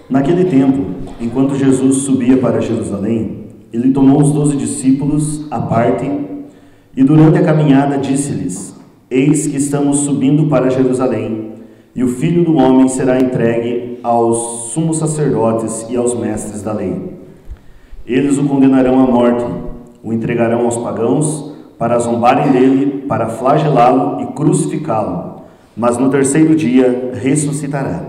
Naquele tempo, enquanto Jesus subia para Jerusalém, ele tomou os 12 discípulos à parte e durante a caminhada disse-lhes: Eis que estamos subindo para Jerusalém, e o Filho do Homem será entregue aos sumos sacerdotes e aos mestres da lei. Eles o condenarão à morte, o entregarão aos pagãos para zombarem dele, para flagelá-lo e crucificá-lo, mas no terceiro dia ressuscitará.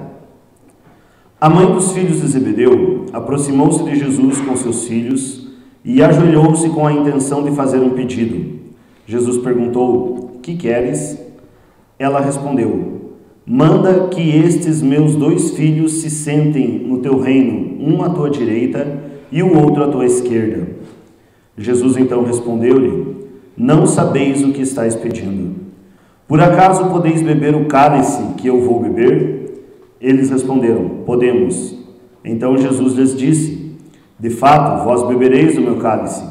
A mãe dos filhos de Zebedeu aproximou-se de Jesus com seus filhos e ajoelhou-se com a intenção de fazer um pedido. Jesus perguntou: Que queres? Ela respondeu: Manda que estes meus 2 filhos se sentem no teu reino, um à tua direita e o outro à tua esquerda. Jesus então respondeu-lhe: Não sabeis o que estáis pedindo. Por acaso podeis beber o cálice que eu vou beber? Eles responderam: Podemos. Então Jesus lhes disse: De fato, vós bebereis do meu cálice,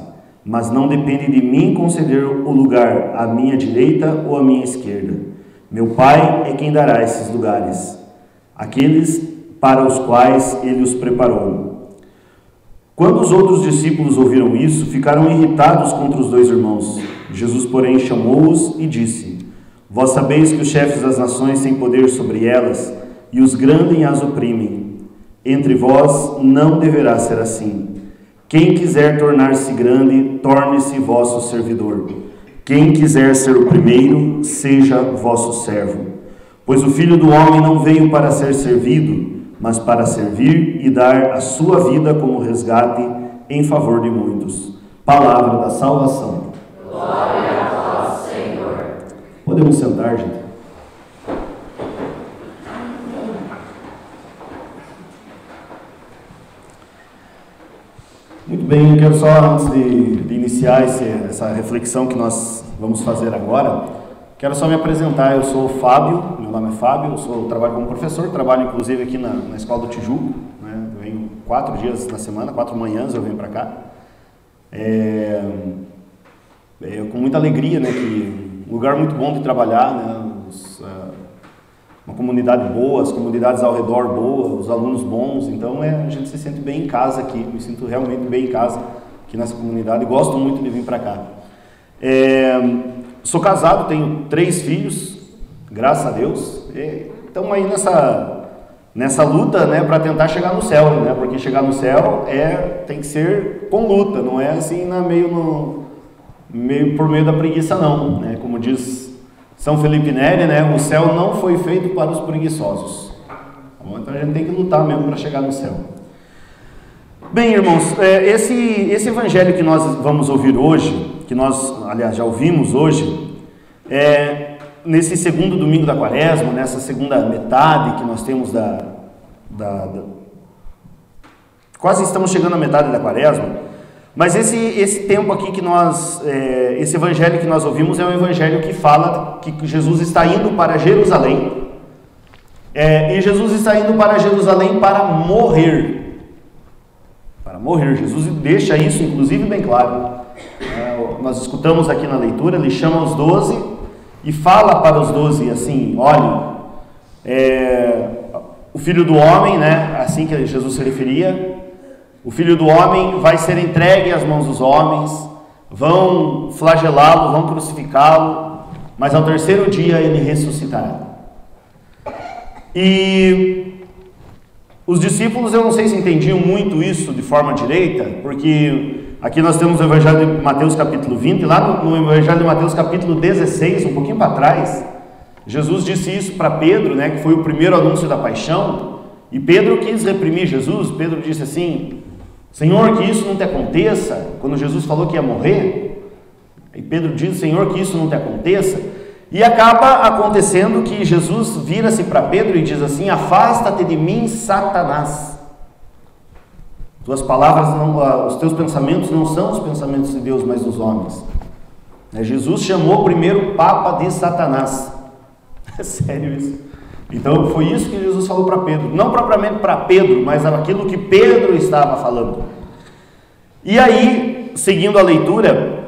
mas não depende de mim conceder o lugar à minha direita ou à minha esquerda. Meu Pai é quem dará esses lugares, aqueles para os quais ele os preparou. Quando os outros discípulos ouviram isso, ficaram irritados contra os 2 irmãos. Jesus, porém, chamou-os e disse: Vós sabeis que os chefes das nações têm poder sobre elas, e os grandes as oprimem. Entre vós não deverá ser assim. Quem quiser tornar-se grande, torne-se vosso servidor. Quem quiser ser o primeiro, seja vosso servo. Pois o Filho do Homem não veio para ser servido, mas para servir e dar a sua vida como resgate em favor de muitos. Palavra da salvação. Glória a vós, Senhor. Podemos sentar, gente? Muito bem, eu quero só, antes de iniciar essa reflexão que nós vamos fazer agora, quero só me apresentar. Eu sou o Fábio, meu nome é Fábio, eu trabalho como professor, trabalho inclusive aqui na Escola do Tijuco, né? Eu venho 4 dias na semana, 4 manhãs eu venho para cá. Com muita alegria, né, que um lugar muito bom de trabalhar, né, uma comunidade boa, as comunidades ao redor boas, os alunos bons, então a gente se sente bem em casa aqui, me sinto realmente bem em casa aqui nessa comunidade e gosto muito de vir para cá. Sou casado, tenho 3 filhos, graças a Deus, estamos aí nessa luta, né, para tentar chegar no céu, né, porque chegar no céu tem que ser com luta, não é assim meio por meio da preguiça não, né, como diz São Felipe Neri, né? O céu não foi feito para os preguiçosos. Então a gente tem que lutar mesmo para chegar no céu. Bem, irmãos, esse evangelho que nós vamos ouvir hoje, que nós, aliás, já ouvimos hoje, nesse segundo domingo da Quaresma, nessa segunda metade que nós temos quase estamos chegando à metade da Quaresma. Mas esse tempo aqui que esse evangelho que nós ouvimos é um evangelho que fala que Jesus está indo para Jerusalém. E Jesus está indo para Jerusalém para morrer. Para morrer. Jesus deixa isso, inclusive, bem claro. Nós escutamos aqui na leitura, ele chama os 12 e fala para os 12 assim: olhem, o Filho do Homem, né, assim que Jesus se referia, o Filho do Homem vai ser entregue às mãos dos homens, vão flagelá-lo, vão crucificá-lo, mas ao terceiro dia ele ressuscitará. E os discípulos, eu não sei se entendiam muito isso de forma direita, porque aqui nós temos o Evangelho de Mateus capítulo 20, lá no Evangelho de Mateus capítulo 16, um pouquinho para trás, Jesus disse isso para Pedro, né, que foi o primeiro anúncio da paixão, e Pedro quis reprimir Jesus. Pedro disse assim: Senhor, que isso não te aconteça. Quando Jesus falou que ia morrer, e Pedro diz: Senhor, que isso não te aconteça. E acaba acontecendo que Jesus vira-se para Pedro e diz assim: afasta-te de mim, Satanás. Tuas palavras os teus pensamentos não são os pensamentos de Deus, mas dos homens. Jesus chamou primeiro o Papa de Satanás. É sério isso. Então foi isso que Jesus falou para Pedro, não propriamente para Pedro, mas aquilo que Pedro estava falando. E aí, seguindo a leitura,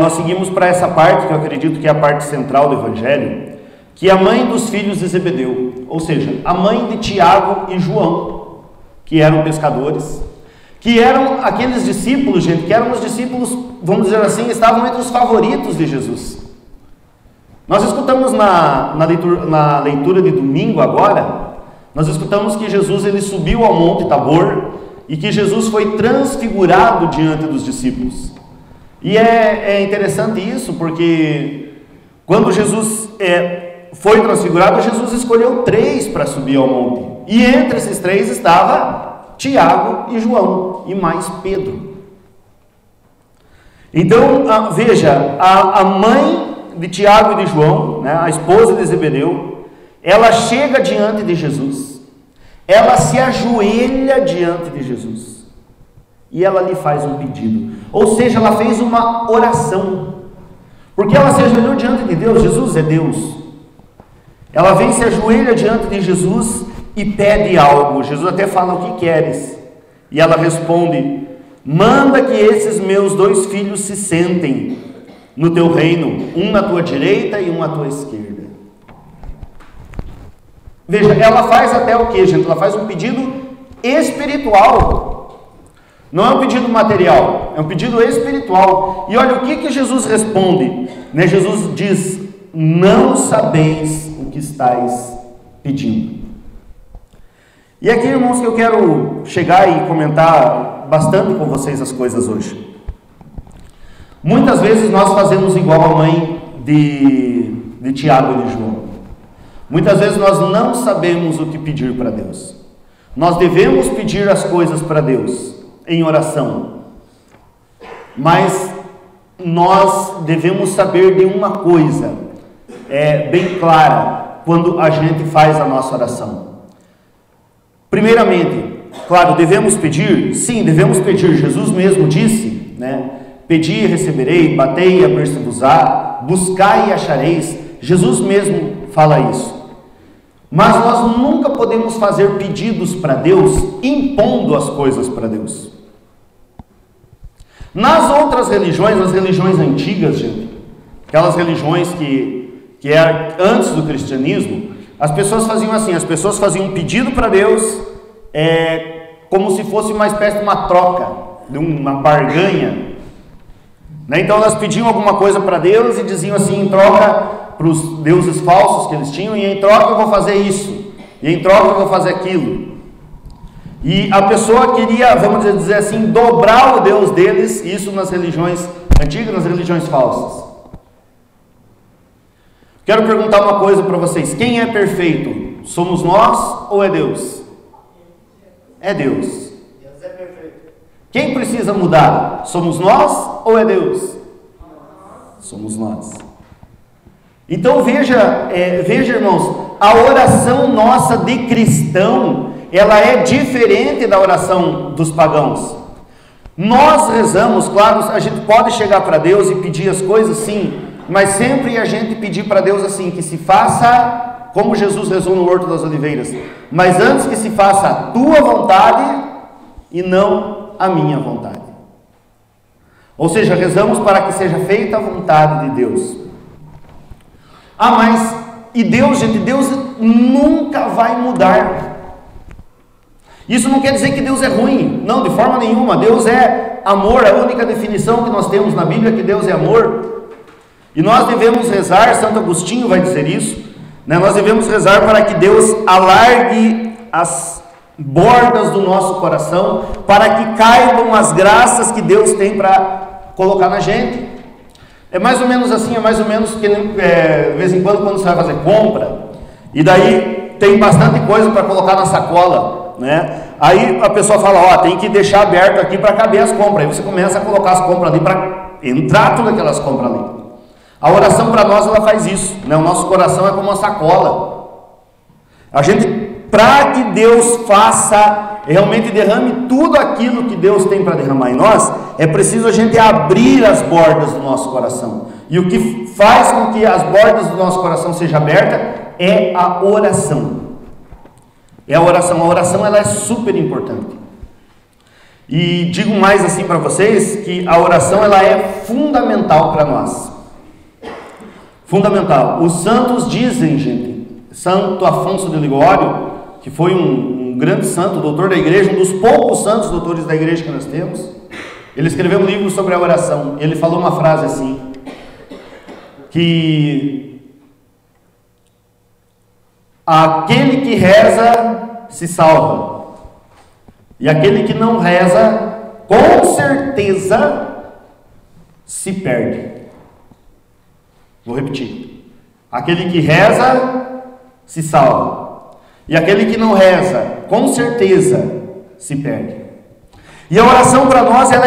nós seguimos para essa parte, que eu acredito que é a parte central do Evangelho, que a mãe dos filhos de Zebedeu, ou seja, a mãe de Tiago e João, que eram pescadores, que eram aqueles discípulos, gente, que eram os discípulos, vamos dizer assim, estavam entre os favoritos de Jesus. Nós escutamos na leitura de domingo agora, nós escutamos que Jesus ele subiu ao Monte Tabor e que Jesus foi transfigurado diante dos discípulos. E é interessante isso, porque quando Jesus foi transfigurado, Jesus escolheu 3 para subir ao monte. E entre esses 3 estava Tiago e João, e mais Pedro. Então, veja, a mãe de Tiago e de João, né, a esposa de Zebedeu, ela chega diante de Jesus, ela se ajoelha diante de Jesus, e ela lhe faz um pedido, ou seja, ela fez uma oração, porque ela se ajoelhou diante de Deus. Jesus é Deus. Ela vem, se ajoelha diante de Jesus e pede algo. Jesus até fala: o que queres? E ela responde: manda que esses meus 2 filhos se sentem no teu reino, um na tua direita e um à tua esquerda. Veja, ela faz até o que, gente? Ela faz um pedido espiritual. Não é um pedido material, é um pedido espiritual. E olha o que Jesus responde, né? Jesus diz: não sabeis o que estáis pedindo. E aqui, irmãos, que eu quero chegar e comentar bastante com vocês as coisas hoje. Muitas vezes nós fazemos igual a mãe de Tiago e de João. Muitas vezes nós não sabemos o que pedir para Deus. Nós devemos pedir as coisas para Deus em oração, mas nós devemos saber de uma coisa bem clara quando a gente faz a nossa oração. Primeiramente, claro, devemos pedir? Sim, devemos pedir. Jesus mesmo disse, né? Pedi e receberei, batei e abrir-se-vos-á, buscai e achareis. Jesus mesmo fala isso. Mas nós nunca podemos fazer pedidos para Deus impondo as coisas para Deus. Nas outras religiões, as religiões antigas, gente, aquelas religiões que eram antes do cristianismo, as pessoas faziam assim, as pessoas faziam um pedido para Deus, como se fosse uma espécie de uma troca, de uma barganha, né? Então elas pediam alguma coisa para Deus e diziam assim, em troca, para os deuses falsos que eles tinham, e em troca eu vou fazer isso, e em troca eu vou fazer aquilo. E a pessoa queria, vamos dizer assim, dobrar o Deus deles, isso nas religiões antigas, nas religiões falsas. Quero perguntar uma coisa para vocês: quem é perfeito? Somos nós ou é Deus? É Deus. Deus é perfeito. Quem precisa mudar? Somos nós ou é Deus? Somos nós. Então veja, irmãos, a oração nossa de cristão, ela é diferente da oração dos pagãos. Nós rezamos, claro, a gente pode chegar para Deus e pedir as coisas, sim, mas sempre a gente pedir para Deus assim, que se faça como Jesus rezou no Horto das Oliveiras, mas antes que se faça a tua vontade e não a minha vontade. Ou seja, rezamos para que seja feita a vontade de Deus. E Deus, gente, Deus nunca vai mudar. Isso não quer dizer que Deus é ruim, não, de forma nenhuma. Deus é amor, a única definição que nós temos na Bíblia é que Deus é amor. E nós devemos rezar, Santo Agostinho vai dizer isso, né? Nós devemos rezar para que Deus alargue as bordas do nosso coração, para que caibam as graças que Deus tem para colocar na gente. É mais ou menos assim, é mais ou menos que de vez em quando você vai fazer compra, e daí tem bastante coisa para colocar na sacola, né? Aí a pessoa fala, tem que deixar aberto aqui para caber as compras. Aí você começa a colocar as compras ali para entrar todas aquelas compras ali. A oração para nós, ela faz isso, né? O nosso coração é como uma sacola. A gente, para que Deus faça, realmente derrame tudo aquilo que Deus tem para derramar em nós, é preciso a gente abrir as bordas do nosso coração. E o que faz com que as bordas do nosso coração sejam abertas é a oração. É a oração. A oração, ela é super importante. E digo mais assim para vocês, que a oração, ela é fundamental para nós. fundamental. Os santos dizem, gente, Santo Afonso de Ligório, que foi um grande santo, doutor da igreja, um dos poucos santos doutores da igreja que nós temos, ele escreveu um livro sobre a oração. Ele falou uma frase assim, que aquele que reza se salva, e aquele que não reza, com certeza se perde. Vou repetir: aquele que reza se salva, e aquele que não reza, com certeza se perde. E a oração para nós, ela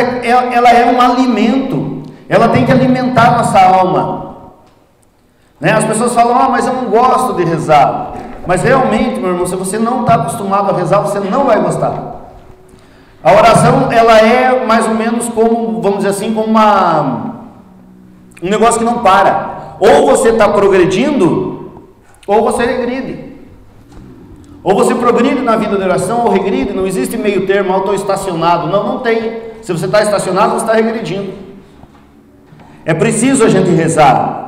é um alimento, ela tem que alimentar nossa alma, né? As pessoas falam: mas eu não gosto de rezar. Mas realmente, meu irmão, se você não está acostumado a rezar, você não vai gostar. A oração, ela é mais ou menos como, vamos dizer assim, como um negócio que não para. Ou você está progredindo, ou você regride. Ou você progride na vida de oração, ou regride. Não existe meio termo, eu estou estacionado. Não tem. Se você está estacionado, você está regredindo. É preciso a gente rezar.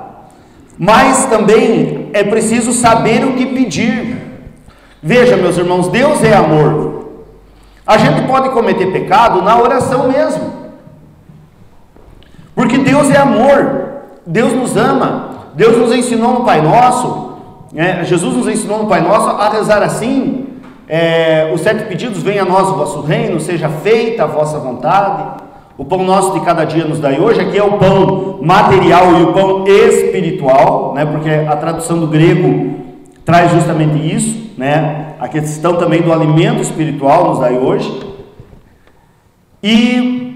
Mas também é preciso saber o que pedir. Veja, meus irmãos, Deus é amor. A gente pode cometer pecado na oração mesmo, porque Deus é amor. Deus nos ama. Deus nos ensinou no Pai Nosso, Jesus nos ensinou no Pai Nosso a rezar assim, os 7 pedidos: venha a nós o vosso reino, seja feita a vossa vontade, o pão nosso de cada dia nos dai hoje. Aqui é o pão material e o pão espiritual, né? Porque a tradução do grego traz justamente isso, né? A questão também do alimento espiritual nos dai hoje. E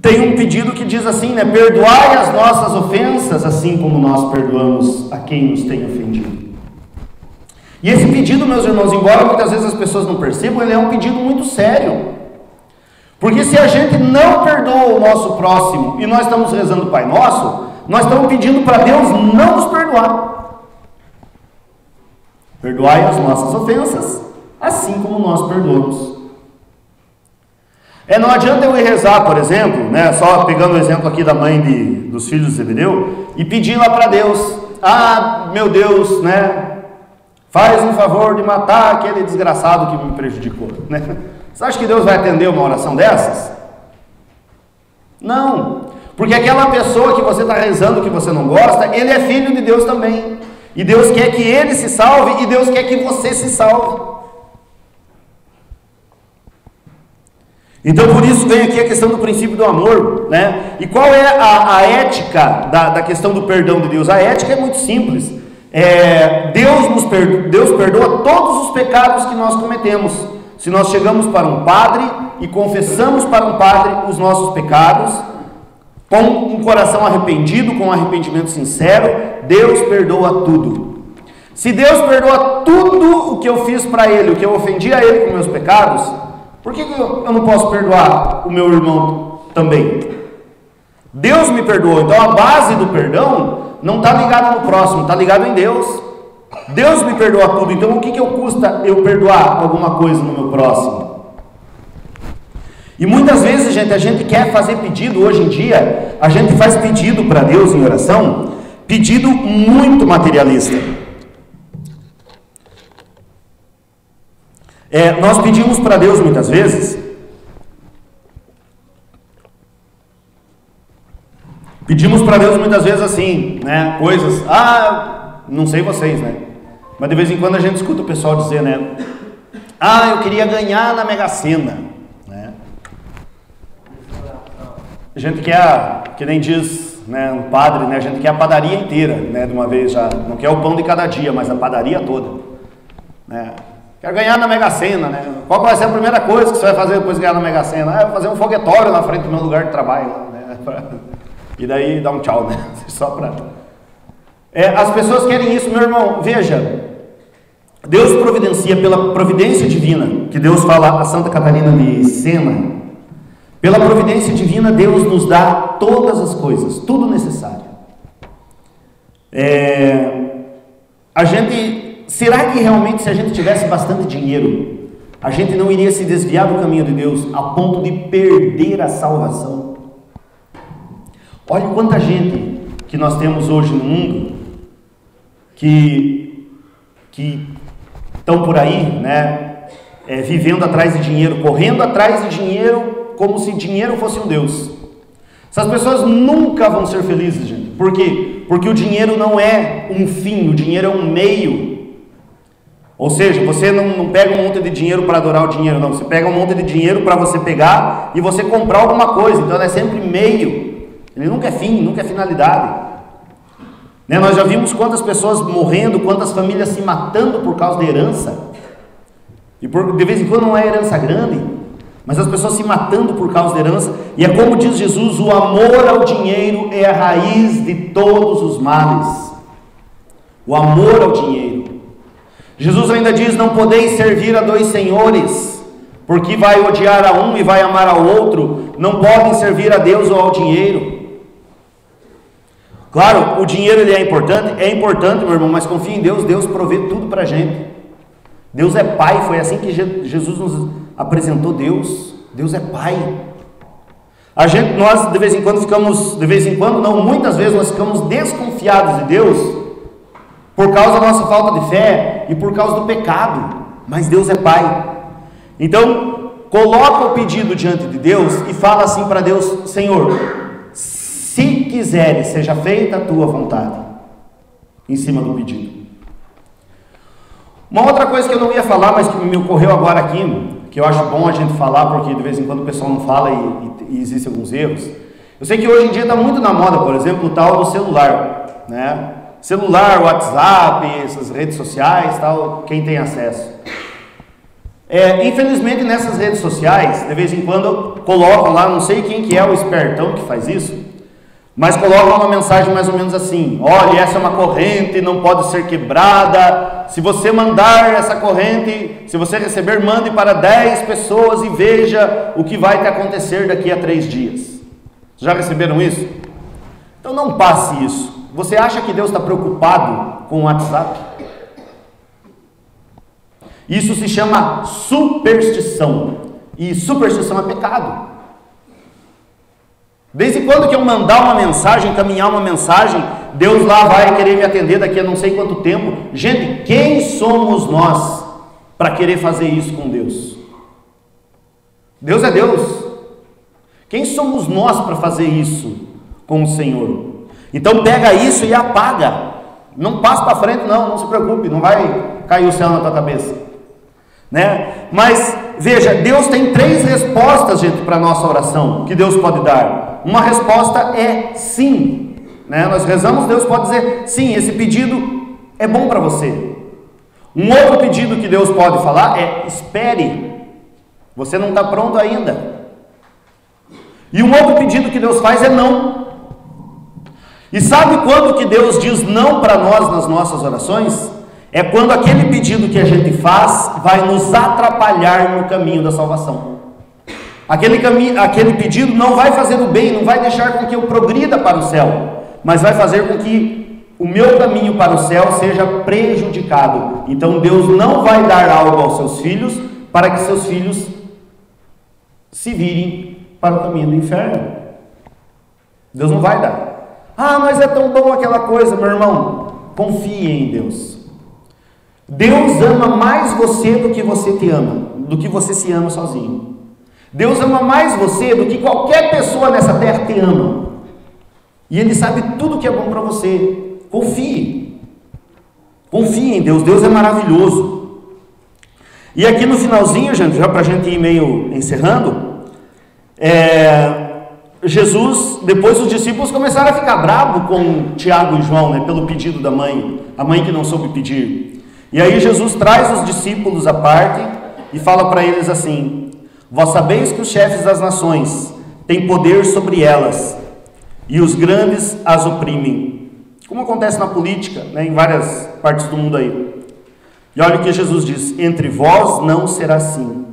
tem um pedido que diz assim, né? Perdoai as nossas ofensas, assim como nós perdoamos a quem nos tem ofendido. E esse pedido, meus irmãos, embora muitas vezes as pessoas não percebam, ele é um pedido muito sério. Porque se a gente não perdoa o nosso próximo e nós estamos rezando o Pai Nosso, nós estamos pedindo para Deus não nos perdoar. Perdoai as nossas ofensas, assim como nós perdoamos. Não adianta eu ir rezar, por exemplo, né, só pegando o exemplo aqui da mãe dos filhos de Zebedeu, e pedir lá para Deus: meu Deus, né, faz um favor de matar aquele desgraçado que me prejudicou, né? Você acha que Deus vai atender uma oração dessas? Não, porque aquela pessoa que você está rezando, que você não gosta, ele é filho de Deus também, e Deus quer que ele se salve, e Deus quer que você se salve. Então por isso vem aqui a questão do princípio do amor, né? E qual é a ética da questão do perdão de Deus? A ética é muito simples. Deus perdoa todos os pecados que nós cometemos. Se nós chegamos para um padre e confessamos para um padre os nossos pecados, com um coração arrependido, com um arrependimento sincero, Deus perdoa tudo. Se Deus perdoa tudo o que eu fiz para Ele, o que eu ofendi a Ele com meus pecados, por que eu não posso perdoar o meu irmão também? Deus me perdoou. Então a base do perdão não está ligada no próximo, está ligada em Deus. Deus me perdoa tudo, então o que custa eu perdoar alguma coisa no meu próximo? E muitas vezes, gente, a gente quer fazer pedido. Hoje em dia, a gente faz pedido para Deus em oração, pedido muito materialista. Nós pedimos para Deus muitas vezes, assim, né, coisas, não sei vocês, né, mas de vez em quando a gente escuta o pessoal dizer, né, eu queria ganhar na Mega Sena, né? A gente quer, que nem diz, né, um padre, né, a gente quer a padaria inteira, né, de uma vez já, não quer o pão de cada dia, mas a padaria toda, né? Quer ganhar na Mega Sena, né? Qual vai ser a primeira coisa que você vai fazer depois de ganhar na Mega Sena? Eu vou fazer um foguetório na frente do meu lugar de trabalho, né? E daí dá um tchau, né? Só para... as pessoas querem isso, meu irmão. Veja, Deus providencia pela providência divina, que Deus fala a Santa Catarina de Sena. Pela providência divina, Deus nos dá todas as coisas, tudo necessário. Será que realmente, se a gente tivesse bastante dinheiro, a gente não iria se desviar do caminho de Deus a ponto de perder a salvação? Olha quanta gente que nós temos hoje no mundo, que estão por aí, né, vivendo atrás de dinheiro, correndo atrás de dinheiro, como se dinheiro fosse um Deus. Essas pessoas nunca vão ser felizes, gente. Por quê? Porque o dinheiro não é um fim, o dinheiro é um meio. Ou seja, você não pega um monte de dinheiro para adorar o dinheiro, não. Você pega um monte de dinheiro para você pegar e você comprar alguma coisa. Então, ela é sempre meio. Ele nunca é fim, nunca é finalidade. Né? Nós já vimos quantas pessoas morrendo, quantas famílias se matando por causa de herança. E de vez em quando não é herança grande, mas as pessoas se matando por causa de herança. E é como diz Jesus: o amor ao dinheiro é a raiz de todos os males. O amor ao dinheiro. Jesus ainda diz: não podeis servir a dois senhores, porque vai odiar a um e vai amar ao outro. Não podem servir a Deus ou ao dinheiro. Claro, o dinheiro ele é importante, meu irmão, mas confia em Deus. Deus provê tudo para a gente. Deus é Pai, foi assim que Jesus nos apresentou Deus. Deus é Pai. Nós muitas vezes nós ficamos desconfiados de Deus por causa da nossa falta de fé e por causa do pecado, mas Deus é Pai. Então, coloca o pedido diante de Deus e fala assim para Deus: Senhor, se quiseres, seja feita a tua vontade, em cima do pedido. Uma outra coisa que eu não ia falar, mas que me ocorreu agora aqui, que eu acho bom a gente falar, porque de vez em quando o pessoal não fala e existem alguns erros. Eu sei que hoje em dia está muito na moda, por exemplo, o tal do celular, né? Celular, WhatsApp, essas redes sociais, tal, quem tem acesso. Infelizmente nessas redes sociais, de vez em quando colocam lá, não sei quem que é o espertão que faz isso, mas colocam uma mensagem mais ou menos assim: olha, essa é uma corrente, não pode ser quebrada. Se você mandar essa corrente, se você receber, mande para 10 pessoas e veja o que vai te acontecer daqui a 3 dias. Já receberam isso? Então não passe isso. Você acha que Deus está preocupado com o WhatsApp? Isso se chama superstição. E superstição é pecado. Desde quando que eu mandar uma mensagem, encaminhar uma mensagem, Deus lá vai querer me atender daqui a não sei quanto tempo? Gente, quem somos nós para querer fazer isso com Deus? Deus é Deus. Quem somos nós para fazer isso com o Senhor? Então pega isso e apaga. Não passa para frente, não se preocupe, não vai cair o céu na tua cabeça, né? Mas veja, Deus tem 3 respostas, gente, para a nossa oração que Deus pode dar. Uma resposta é sim, né? Nós rezamos, Deus pode dizer sim, esse pedido é bom para você. Um outro pedido que Deus pode falar é: espere, você não está pronto ainda. E um outro pedido que Deus faz é não. E sabe quando que Deus diz não para nós nas nossas orações? É quando aquele pedido que a gente faz vai nos atrapalhar no caminho da salvação. Aquele pedido não vai fazer o bem, não vai deixar com que eu progrida para o céu, mas vai fazer com que o meu caminho para o céu seja prejudicado. Então Deus não vai dar algo aos seus filhos para que seus filhos se virem para o caminho do inferno. Deus não vai dar. Ah, mas é tão bom aquela coisa, meu irmão. Confie em Deus. Deus ama mais você do que você te ama, do que você se ama sozinho. Deus ama mais você do que qualquer pessoa nessa terra te ama. E Ele sabe tudo que é bom para você. Confie. Confie em Deus. Deus é maravilhoso. E aqui no finalzinho, gente, já para a gente ir meio encerrando, Jesus, depois os discípulos começaram a ficar bravos com Tiago e João, né, pelo pedido da mãe, a mãe que não soube pedir. E aí Jesus traz os discípulos à parte e fala para eles assim: vós sabeis que os chefes das nações têm poder sobre elas, e os grandes as oprimem, como acontece na política, né, em várias partes do mundo aí. E olha o que Jesus diz: entre vós não será assim.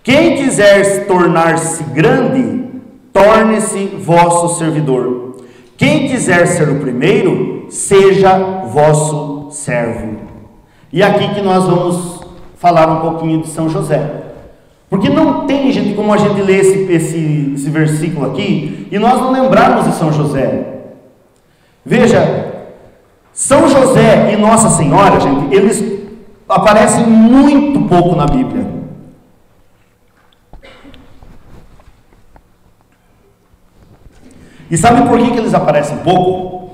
Quem quiser tornar-se grande, torne-se vosso servidor. Quem quiser ser o primeiro, seja vosso servo. E aqui que nós vamos falar um pouquinho de São José. Porque não tem, gente, como a gente lê esse versículo aqui e nós não lembrarmos de São José. Veja, São José e Nossa Senhora, gente, eles aparecem muito pouco na Bíblia. E sabe por que eles aparecem pouco?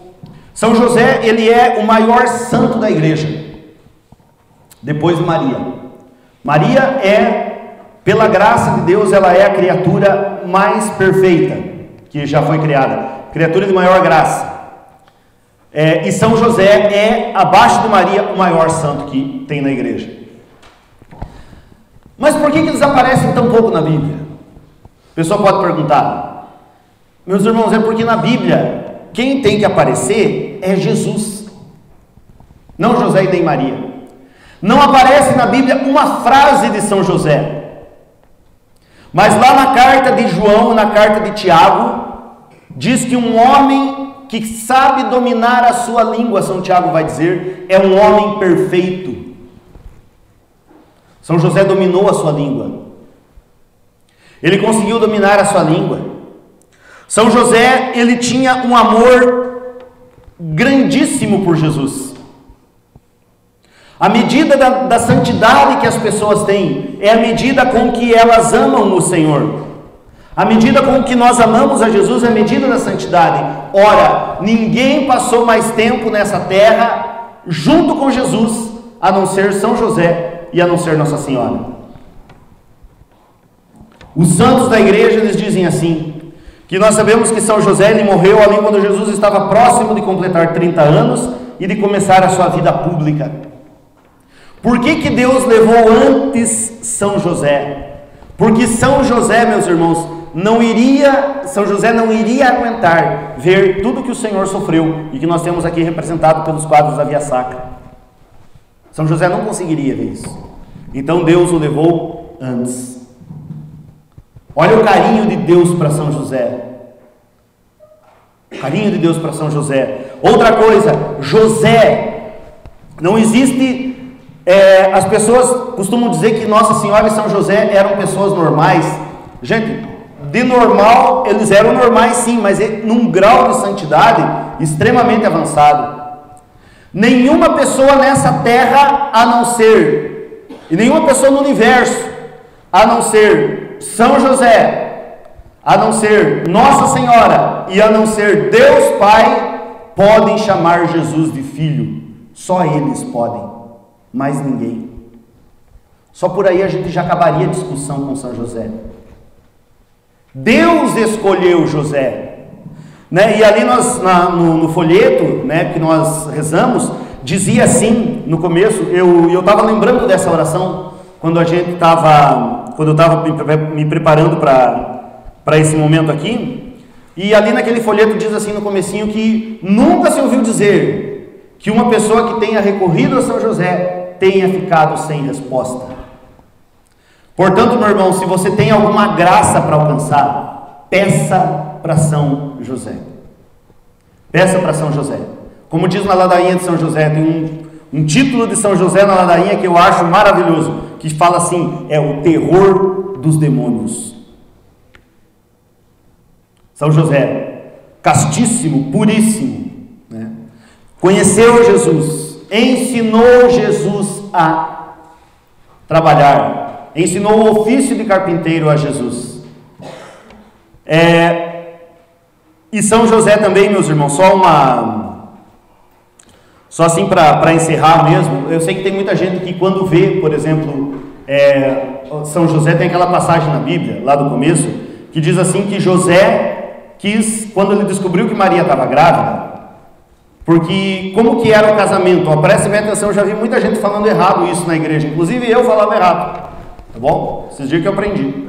São José, ele é o maior santo da igreja, depois de Maria. Maria é, pela graça de Deus, ela é a criatura mais perfeita que já foi criada, criatura de maior graça. E São José é, abaixo de Maria, o maior santo que tem na igreja. Mas por que eles aparecem tão pouco na Bíblia? A pessoa pode perguntar. Meus irmãos, é porque na Bíblia, quem tem que aparecer é Jesus, não José e nem Maria. Não aparece na Bíblia uma frase de São José, mas lá na carta de João, na carta de Tiago, diz que um homem que sabe dominar a sua língua, São Tiago vai dizer, é um homem perfeito. São José dominou a sua língua, ele conseguiu dominar a sua língua. São José, ele tinha um amor grandíssimo por Jesus. A medida da santidade que as pessoas têm é a medida com que elas amam o Senhor. A medida com que nós amamos a Jesus é a medida da santidade. Ora, ninguém passou mais tempo nessa terra junto com Jesus, a não ser São José e a não ser Nossa Senhora. Os santos da igreja, eles dizem assim, que nós sabemos que São José, ele morreu ali quando Jesus estava próximo de completar 30 anos e de começar a sua vida pública. Por que Deus levou antes São José? Porque São José, meus irmãos, São José não iria aguentar ver tudo que o Senhor sofreu e que nós temos aqui representado pelos quadros da Via Sacra. São José não conseguiria ver isso. Então Deus o levou antes. Olha o carinho de Deus para São José. O carinho de Deus para São José. Outra coisa, José, não existe... as pessoas costumam dizer que Nossa Senhora e São José eram pessoas normais. Gente, de normal, eles eram normais sim, mas num grau de santidade extremamente avançado. Nenhuma pessoa nessa terra, a não ser, e nenhuma pessoa no universo, a não ser São José, a não ser Nossa Senhora e a não ser Deus Pai, podem chamar Jesus de filho. Só eles podem, mais ninguém. Só por aí a gente já acabaria a discussão com São José. Deus escolheu José, né? E ali no folheto, né, que nós rezamos, dizia assim no começo. Eu estava lembrando dessa oração quando eu estava me preparando para esse momento aqui, e ali naquele folheto diz assim no comecinho que nunca se ouviu dizer que uma pessoa que tenha recorrido a São José tenha ficado sem resposta. Portanto, meu irmão, se você tem alguma graça para alcançar, peça para São José. Peça para São José. Como diz na ladainha de São José, tem um título de São José na ladainha que eu acho maravilhoso, que fala assim, é o terror dos demônios. São José, castíssimo, puríssimo, né? Conheceu Jesus, ensinou Jesus a trabalhar, ensinou o ofício de carpinteiro a Jesus. E São José também, meus irmãos, só assim para encerrar mesmo, eu sei que tem muita gente que quando vê, por exemplo, São José, tem aquela passagem na Bíblia, lá do começo, que diz assim que José quis, quando ele descobriu que Maria estava grávida, porque como que era o casamento? Prestem bem atenção, eu já vi muita gente falando errado isso na igreja, inclusive eu falava errado. Tá bom? Esses dias que eu aprendi.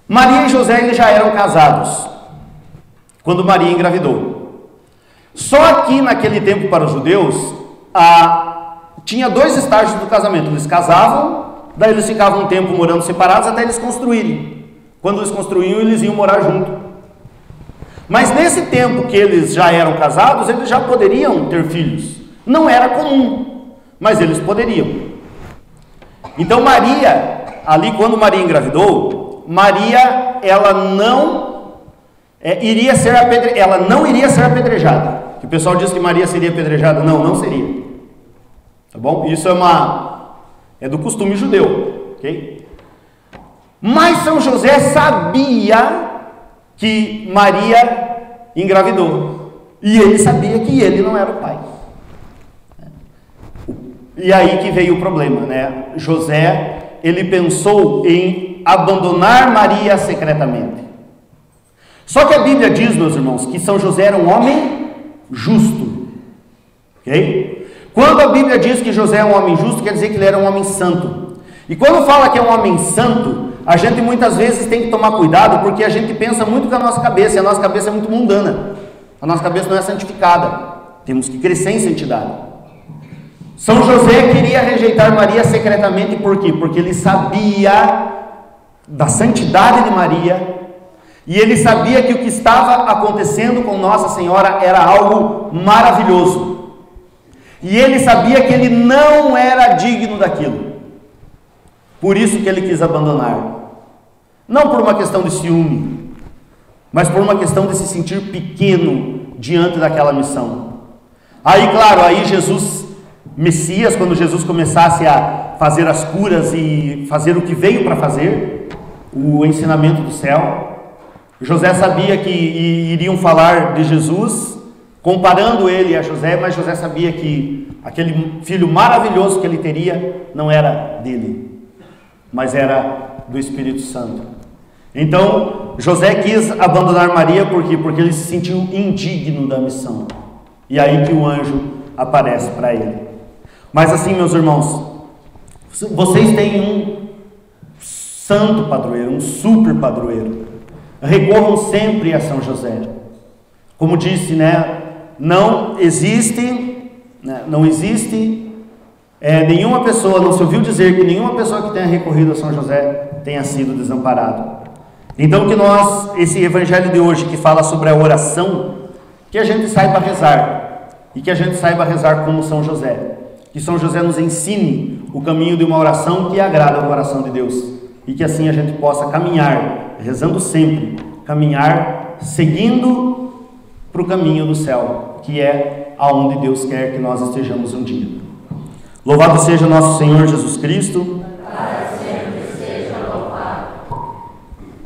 Maria e José, eles já eram casados quando Maria engravidou. Só que naquele tempo para os judeus tinha 2 estágios do casamento. Eles casavam, daí eles ficavam um tempo morando separados até eles construírem. Quando eles construíam, eles iam morar junto. Mas nesse tempo que eles já eram casados, eles já poderiam ter filhos. Não era comum, mas eles poderiam. Então Maria, ali quando Maria engravidou, Maria, ela não iria ser apedrejada. que o pessoal diz que Maria seria apedrejada. Não, não seria. Tá bom? Isso é do costume judeu, ok? Mas São José sabia que Maria engravidou. E ele sabia que ele não era o pai. E aí que veio o problema, né? José, ele pensou em abandonar Maria secretamente. Só que a Bíblia diz, meus irmãos, que São José era um homem justo. Ok? Quando a Bíblia diz que José é um homem justo, quer dizer que ele era um homem santo. E quando fala que é um homem santo, a gente muitas vezes tem que tomar cuidado, porque a gente pensa muito com a nossa cabeça, e a nossa cabeça é muito mundana. A nossa cabeça não é santificada. Temos que crescer em santidade. São José queria rejeitar Maria secretamente, por quê? Porque ele sabia da santidade de Maria, e ele sabia que o que estava acontecendo com Nossa Senhora era algo maravilhoso. E ele sabia que ele não era digno daquilo. Por isso que ele quis abandonar. Não por uma questão de ciúme, mas por uma questão de se sentir pequeno diante daquela missão. Aí, claro, aí Jesus, Messias, quando Jesus começasse a fazer as curas e fazer o que veio para fazer, o ensinamento do céu, José sabia que iriam falar de Jesus, comparando ele a José, mas José sabia que aquele filho maravilhoso que ele teria não era dele, mas era do Espírito Santo. Então, José quis abandonar Maria, por quê? Porque ele se sentiu indigno da missão. E aí que o anjo aparece para ele. Mas assim, meus irmãos, vocês têm um santo padroeiro, um super padroeiro. Recorram sempre a São José. Como disse, né? Não existe nenhuma pessoa, não se ouviu dizer que nenhuma pessoa que tenha recorrido a São José tenha sido desamparado. Então que nós, esse evangelho de hoje que fala sobre a oração, que a gente saiba rezar, e que a gente saiba rezar como São José. Que São José nos ensine o caminho de uma oração que agrada ao coração de Deus, e que assim a gente possa caminhar, rezando sempre, caminhar seguindo para o caminho do céu, que é aonde Deus quer que nós estejamos um dia. Louvado seja nosso Senhor Jesus Cristo.